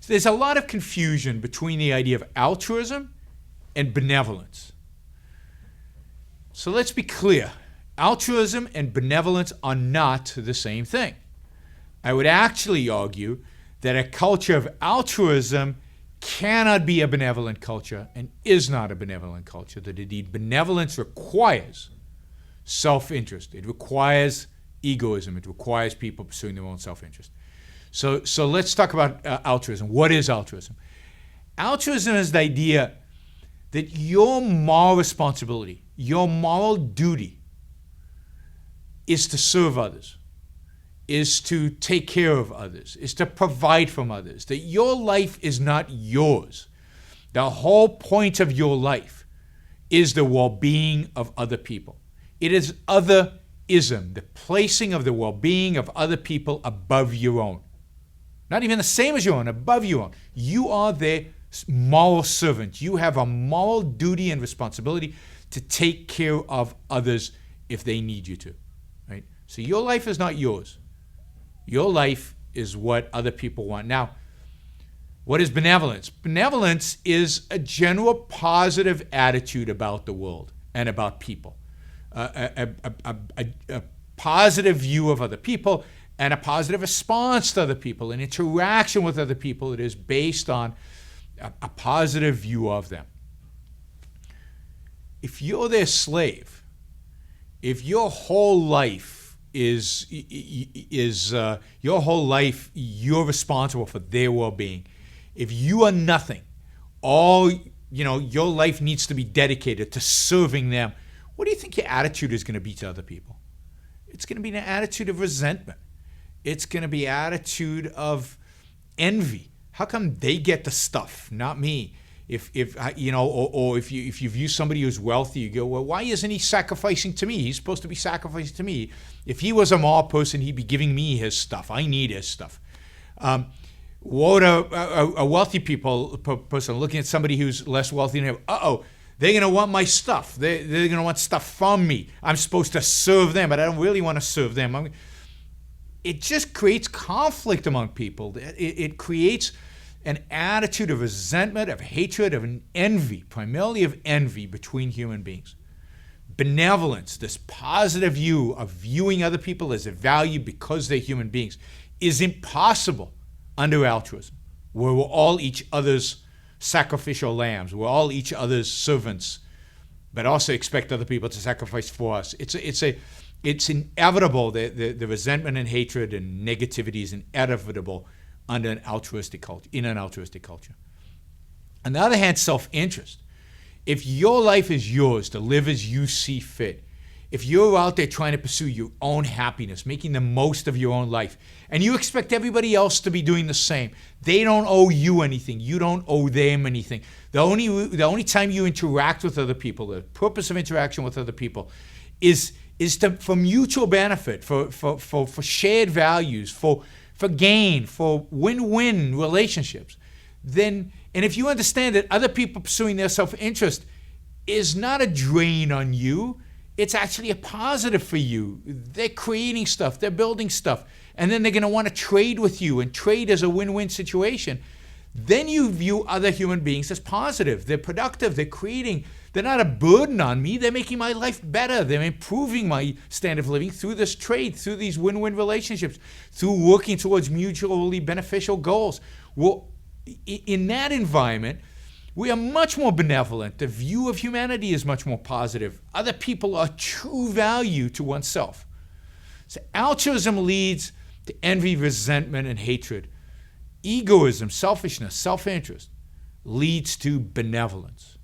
So there's a lot of confusion between the idea of altruism and benevolence. So let's be clear. Altruism and benevolence are not the same thing. I would actually argue that a culture of altruism cannot be a benevolent culture and is not a benevolent culture. That indeed benevolence requires self-interest. It requires egoism. It requires people pursuing their own self-interest. So let's talk about altruism. What is altruism? Altruism is the idea that your moral responsibility, your moral duty is to serve others, is to take care of others, is to provide for others, that your life is not yours. The whole point of your life is the well-being of other people. It is otherism, the placing of the well-being of other people above your own. Not even the same as your own, above your own. You are their moral servant. You have a moral duty and responsibility to take care of others if they need you to. Right? So your life is not yours. Your life is what other people want. Now, what is benevolence? Benevolence is a general positive attitude about the world and about people. A positive view of other people and a positive response to other people, an interaction with other people that is based on a positive view of them. If you're their slave, if your whole life you're responsible for their well-being, if you are nothing, your life needs to be dedicated to serving them, what do you think your attitude is going to be to other people? It's going to be an attitude of resentment. It's going to be an attitude of envy. How come they get the stuff, not me? If you view somebody who's wealthy, you go, well, why isn't he sacrificing to me? He's supposed to be sacrificing to me. If he was a moral person, he'd be giving me his stuff. I need his stuff. What a wealthy person looking at somebody who's less wealthy than him? They're going to want my stuff. They're going to want stuff from me. I'm supposed to serve them, but I don't really want to serve them. It just creates conflict among people. It creates an attitude of resentment, of hatred, of an envy, primarily of envy between human beings. Benevolence, this positive view of viewing other people as a value because they're human beings, is impossible under altruism, where we're all each other's sacrificial lambs. We're all each other's servants, but also expect other people to sacrifice for us. It's inevitable. The resentment and hatred and negativity is inevitable under an altruistic culture, in an altruistic culture. On the other hand, self-interest. If your life is yours to live as you see fit, if you're out there trying to pursue your own happiness, making the most of your own life, and you expect everybody else to be doing the same, they don't owe you anything. You don't owe them anything. The only time you interact with other people, the purpose of interaction with other people, is for mutual benefit, for shared values, for gain, for win-win relationships. And if you understand that other people pursuing their self-interest is not a drain on you, it's actually a positive for you. They're creating stuff, they're building stuff, and then they're going to want to trade with you, and trade is a win-win situation. Then you view other human beings as positive. They're productive, they're creating. They're not a burden on me. They're making my life better. They're improving my standard of living through this trade, through these win-win relationships, through working towards mutually beneficial goals. Well, in that environment, we are much more benevolent. The view of humanity is much more positive. Other people are true value to oneself. So altruism leads to envy, resentment, and hatred. Egoism, selfishness, self-interest leads to benevolence.